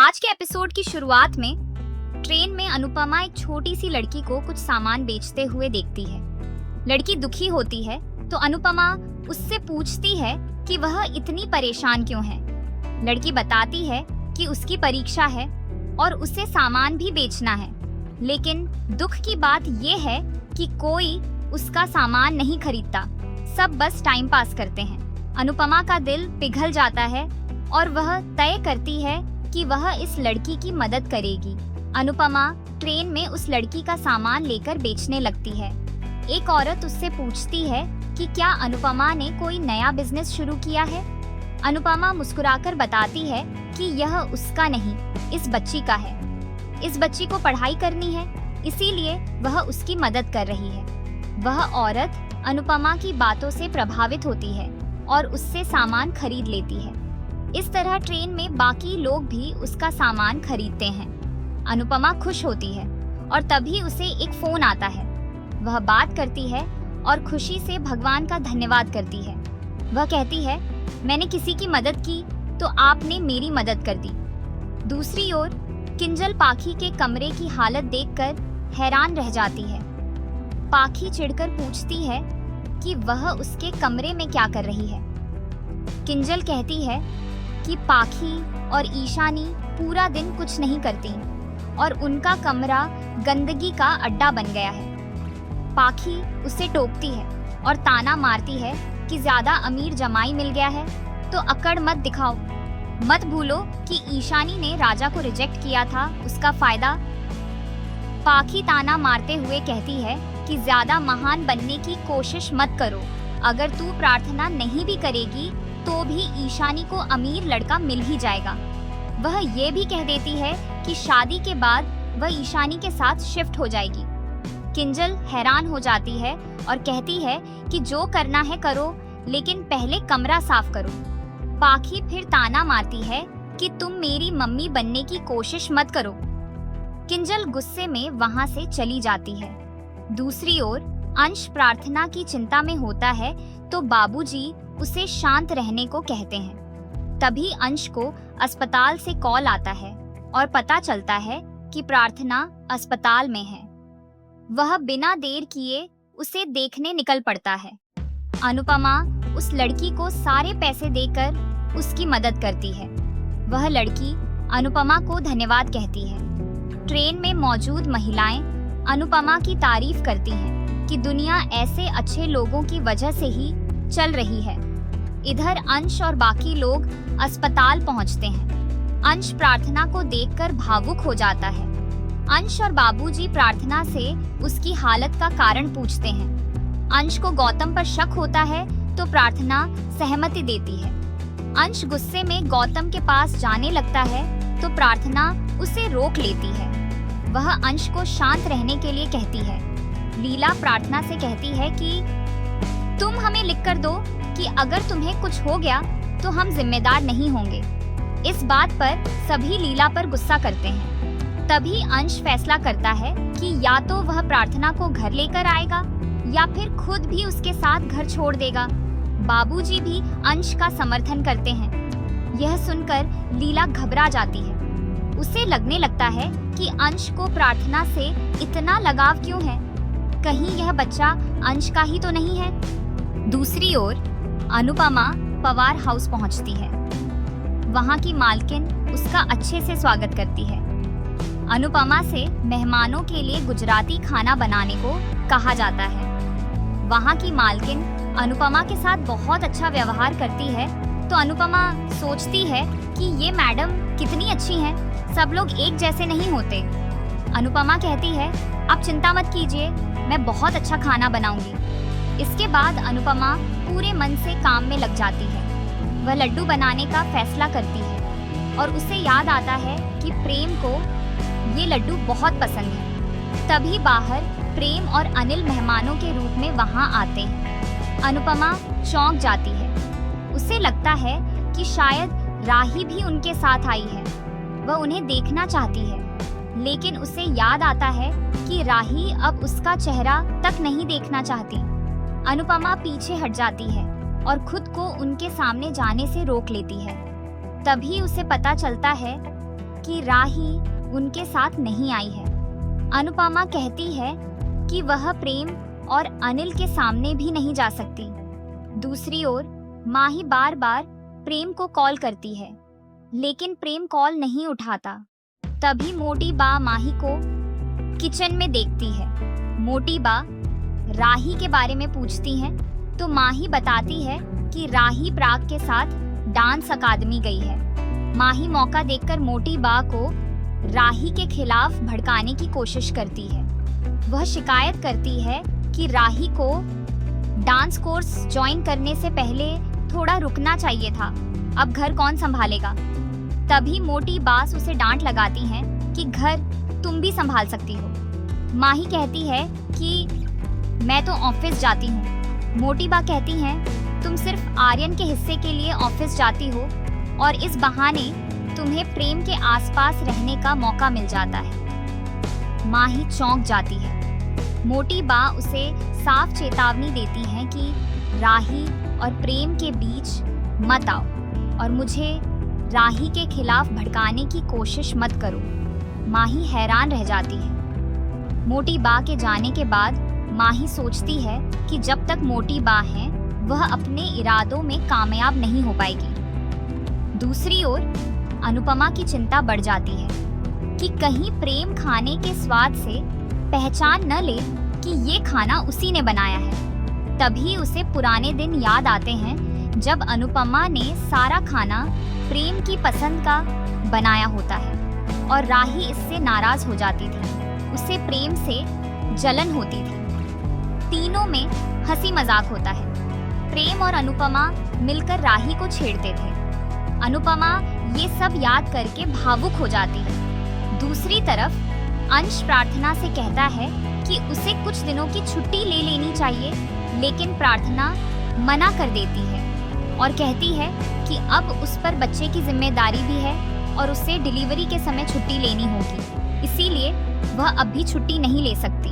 आज के एपिसोड की शुरुआत में ट्रेन में अनुपमा एक छोटी सी लड़की को कुछ सामान बेचते हुए देखती है। लड़की दुखी होती है तो अनुपमा उससे पूछती है कि वह इतनी परेशान क्यों है। लड़की बताती है कि उसकी परीक्षा है और उसे सामान भी बेचना है, लेकिन दुख की बात ये है कि कोई उसका सामान नहीं खरीदता, सब बस टाइम पास करते हैं। अनुपमा का दिल पिघल जाता है और वह तय करती है कि वह इस लड़की की मदद करेगी। अनुपमा ट्रेन में उस लड़की का सामान लेकर बेचने लगती है। एक औरत उससे पूछती है कि क्या अनुपमा ने कोई नया बिजनेस शुरू किया है। अनुपमा मुस्कुराकर बताती है कि यह उसका नहीं, इस बच्ची का है। इस बच्ची को पढ़ाई करनी है, इसीलिए वह उसकी मदद कर रही है। वह औरत अनुपमा की बातों से प्रभावित होती है और उससे सामान खरीद लेती है। इस तरह ट्रेन में बाकी लोग भी उसका सामान खरीदते हैं। अनुपमा खुश होती है और तभी उसे एक फोन आता है। वह बात करती है और खुशी से भगवान का धन्यवाद करती है। वह कहती है, मैंने किसी की मदद की तो आपने मेरी मदद कर दी। दूसरी ओर किंजल पाखी के कमरे की हालत देखकर हैरान रह जाती है। पाखी चिढ़कर पूछती है कि वह उसके कमरे में क्या कर रही है। किंजल कहती है कि पाखी और ईशानी पूरा दिन कुछ नहीं करती और उनका कमरा गंदगी का अड्डा बन गया है। पाखी उसे टोकती है और ताना मारती है कि ज्यादा अमीर जमाई मिल गया है तो अकड़ मत दिखाओ। मत भूलो कि ईशानी ने राजा को रिजेक्ट किया था, उसका फायदा। पाखी ताना मारते हुए कहती है कि ज्यादा महान बनने की कोशिश मत करो। अगर तू प्रार्थना नहीं भी करेगी तो भी ईशानी को अमीर लड़का मिल ही जाएगा। वह ये भी कह देती है कि शादी के बाद वह ईशानी के साथ शिफ्ट हो जाएगी। किंजल हैरान हो जाती है और कहती है कि जो करना है करो, लेकिन पहले कमरा साफ करो। पाखी फिर ताना मारती है कि तुम मेरी मम्मी बनने की कोशिश मत करो। किंजल गुस्से में वहां से चली जाती है। दूसरी ओर अंश प्रार्थना की चिंता में होता है तो बाबूजी उसे शांत रहने को कहते हैं। तभी अंश को अस्पताल से कॉल आता है और पता चलता है कि प्रार्थना अस्पताल में है। वह बिना देर किए उसे देखने निकल पड़ता है। अनुपमा उस लड़की को सारे पैसे देकर उसकी मदद करती है। वह लड़की अनुपमा को धन्यवाद कहती है। ट्रेन में मौजूद महिलाएं अनुपमा की तारीफ करती हैं कि दुनिया ऐसे अच्छे लोगों की वजह से ही चल रही है। इधर अंश और बाकी लोग अस्पताल पहुंचते हैं। अंश प्रार्थना को देखकर भावुक हो जाता है। अंश और बाबूजी प्रार्थना से उसकी हालत का कारण पूछते हैं। अंश को गौतम पर शक होता है तो प्रार्थना सहमति देती है। अंश गुस्से में गौतम के पास जाने लगता है तो प्रार्थना उसे रोक लेती है। वह अंश को शांत रहने के लिए कहती है। लीला प्रार्थना से कहती है कि तुम हमें लिखकर दो कि अगर तुम्हें कुछ हो गया तो हम जिम्मेदार नहीं होंगे। इस बात पर सभी लीला पर गुस्सा करते हैं। तभी अंश फैसला करता है कि या तो वह प्रार्थना को घर लेकर आएगा या फिर खुद भी उसके साथ घर छोड़ देगा। बाबूजी भी अंश का समर्थन करते हैं। यह सुनकर लीला घबरा जाती है। उसे लगने लगता है कि अंश को प्रार्थना से इतना लगाव क्यों है, कहीं यह बच्चा अंश का ही तो नहीं है। दूसरी ओर अनुपमा पवार हाउस पहुंचती है। वहां की मालकिन उसका अच्छे से स्वागत करती है। अनुपमा से मेहमानों के लिए गुजराती खाना बनाने को कहा जाता है। वहां की मालकिन अनुपमा के साथ बहुत अच्छा व्यवहार करती है तो अनुपमा सोचती है कि ये मैडम कितनी अच्छी हैं, सब लोग एक जैसे नहीं होते। अनुपमा कहती है, आप चिंता मत कीजिए, मैं बहुत अच्छा खाना बनाऊंगी। इसके बाद अनुपमा पूरे मन से काम में लग जाती है। वह लड्डू बनाने का फैसला करती है और उसे याद आता है कि प्रेम को ये लड्डू बहुत पसंद है। तभी बाहर प्रेम और अनिल मेहमानों के रूप में वहां आते हैं। अनुपमा चौंक जाती है। उसे लगता है कि शायद राही भी उनके साथ आई है। वह उन्हें देखना चाहती है, लेकिन उसे याद आता है कि राही अब उसका चेहरा तक नहीं देखना चाहती। अनुपमा पीछे हट जाती है और खुद को उनके सामने जाने से रोक लेती है। तभी उसे पता चलता है कि राही उनके साथ नहीं आई है। अनुपमा कहती है कि वह प्रेम और अनिल के सामने भी नहीं जा सकती। दूसरी ओर माही बार बार प्रेम को कॉल करती है, लेकिन प्रेम कॉल नहीं उठाता। तभी मोटी बा माही को किचन में देखती है। मोटी बा राही के बारे में पूछती हैं, तो माही बताती है कि राही प्राग के साथ डांस अकादमी गई है। माही मौका देखकर मोटी बा को राही के खिलाफ भड़काने की कोशिश करती है। वह शिकायत करती है कि राही को डांस कोर्स ज्वाइन करने से पहले थोड़ा रुकना चाहिए था, अब घर कौन संभालेगा। तभी मोटी बास उसे डांट लगाती हैं कि घर तुम भी संभाल सकती हो। माही कहती है कि मैं तो ऑफिस जाती हूँ। मोटी बा कहती हैं तुम सिर्फ आर्यन के हिस्से के लिए ऑफिस जाती हो और इस बहाने तुम्हें प्रेम के आसपास रहने का मौका मिल जाता है। माही चौंक जाती है। मोटी बा उसे साफ चेतावनी देती हैं कि राही और प्रेम के बीच मत आओ और मुझे राही के खिलाफ भड़काने की कोशिश मत करो। माही हैरान रह जाती है। मोटी बा के जाने के बाद माही सोचती है कि जब तक मोटी बा है वह अपने इरादों में कामयाब नहीं हो पाएगी। दूसरी ओर अनुपमा की चिंता बढ़ जाती है कि कहीं प्रेम खाने के स्वाद से पहचान न ले कि ये खाना उसी ने बनाया है। तभी उसे पुराने दिन याद आते हैं जब अनुपमा ने सारा खाना प्रेम की पसंद का बनाया होता है और राही इससे नाराज हो जाती थी। उसे प्रेम से जलन होती थी। तीनों में हंसी मजाक होता है। प्रेम और अनुपमा मिलकर राही को छेड़ते थे। अनुपमा ये सब याद करके भावुक हो जाती है। दूसरी तरफ अंश प्रार्थना से कहता है कि उसे कुछ दिनों की छुट्टी ले लेनी चाहिए, लेकिन प्रार्थना मना कर देती है और कहती है कि अब उस पर बच्चे की जिम्मेदारी भी है और उसे डिलीवरी के समय छुट्टी लेनी होगी, इसीलिए वह अब भी छुट्टी नहीं ले सकती।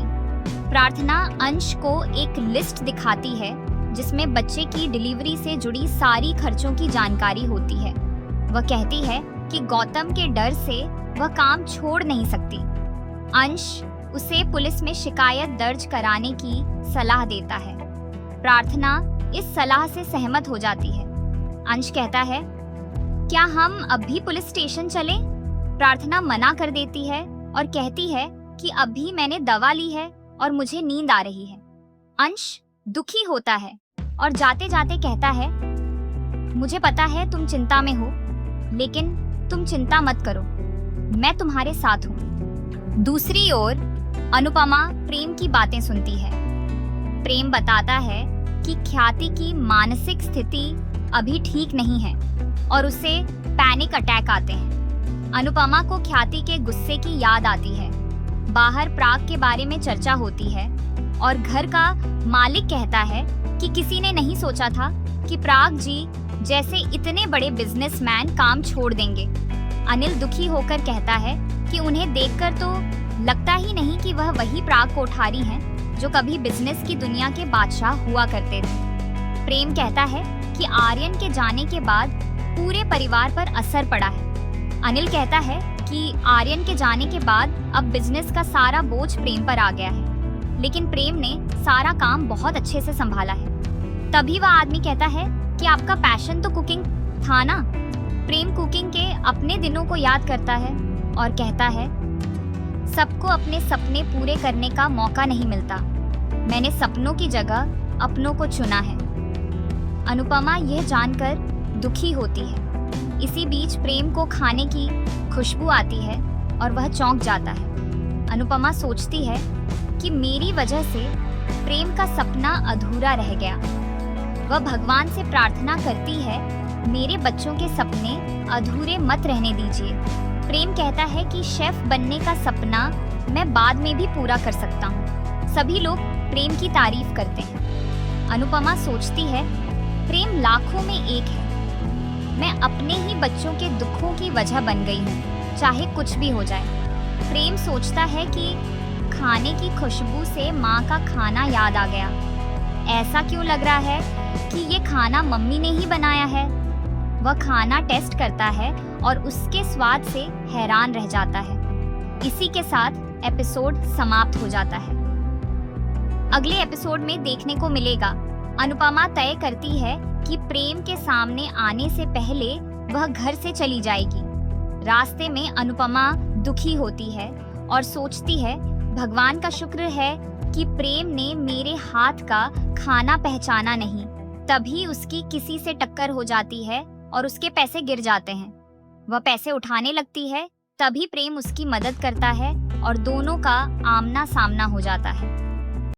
प्रार्थना अंश को एक लिस्ट दिखाती है जिसमें बच्चे की डिलीवरी से जुड़ी सारी खर्चों की जानकारी होती है। वह कहती है कि गौतम के डर से वह काम छोड़ नहीं सकती। अंश उसे पुलिस में शिकायत दर्ज कराने की सलाह देता है। प्रार्थना इस सलाह से सहमत हो जाती है। अंश कहता है, क्या हम अब भी पुलिस स्टेशन चलें? प्रार्थना मना कर देती है और कहती है कि अभी मैंने दवा ली है और मुझे नींद आ रही है। अंश दुखी होता है और जाते जाते कहता है, मुझे पता है तुम चिंता में हो, लेकिन तुम चिंता मत करो, मैं तुम्हारे साथ हूँ। दूसरी ओर अनुपमा प्रेम की बातें सुनती है। प्रेम बताता है कि ख्याति की मानसिक स्थिति अभी ठीक नहीं है और उसे पैनिक अटैक आते हैं। अनुपमा को ख्याति के गुस्से की याद आती है। बाहर प्राग के बारे में चर्चा होती है और घर का मालिक कहता है कि किसी ने नहीं सोचा था कि प्राग जी जैसे इतने बड़े बिजनेसमैन काम छोड़ देंगे। अनिल दुखी होकर कहता है कि उन्हें देखकर तो लगता ही नहीं कि वह वही प्राग कोठारी हैं जो कभी बिजनेस की दुनिया के बादशाह हुआ करते थे। प्रेम कहता है कि आर्यन के जाने के बाद पूरे परिवार पर असर पड़ा है। अनिल कहता है कि आर्यन के जाने के बाद अब बिजनेस का सारा बोझ प्रेम पर आ गया है, लेकिन प्रेम ने सारा काम बहुत अच्छे से संभाला है। तभी वह आदमी कहता है कि आपका पैशन तो कुकिंग था ना। प्रेम कुकिंग के अपने दिनों को याद करता है और कहता है, सबको अपने सपने पूरे करने का मौका नहीं मिलता, मैंने सपनों की जगह अपनों को चुना है। अनुपमा यह जानकर दुखी होती है। इसी बीच प्रेम को खाने की खुशबू आती है और वह चौंक जाता है। अनुपमा सोचती है कि मेरी वजह से प्रेम का सपना अधूरा रह गया। वह भगवान से प्रार्थना करती है, मेरे बच्चों के सपने अधूरे मत रहने दीजिए। प्रेम कहता है कि शेफ बनने का सपना मैं बाद में भी पूरा कर सकता हूँ। सभी लोग प्रेम की तारीफ करते हैं। अनुपमा सोचती है, प्रेम लाखों में एक है। मैं अपने ही बच्चों के दुखों की वजह बन गई हूँ, चाहे कुछ भी हो जाए। प्रेम सोचता है कि खाने की खुशबू से माँ का खाना याद आ गया। ऐसा क्यों लग रहा है कि ये खाना मम्मी ने ही बनाया है? वह खाना टेस्ट करता है और उसके स्वाद से हैरान रह जाता है। इसी के साथ एपिसोड समाप्त हो जाता है। अगले एपिसोड में देखने को मिलेगा अनुपमा तय करती है कि प्रेम के सामने आने से पहले वह घर से चली जाएगी। रास्ते में अनुपमा दुखी होती है और सोचती है भगवान का शुक्र है कि प्रेम ने मेरे हाथ का खाना पहचाना नहीं। तभी उसकी किसी से टक्कर हो जाती है और उसके पैसे गिर जाते हैं। वह पैसे उठाने लगती है, तभी प्रेम उसकी मदद करता है और दोनों का आमना सामना हो जाता है।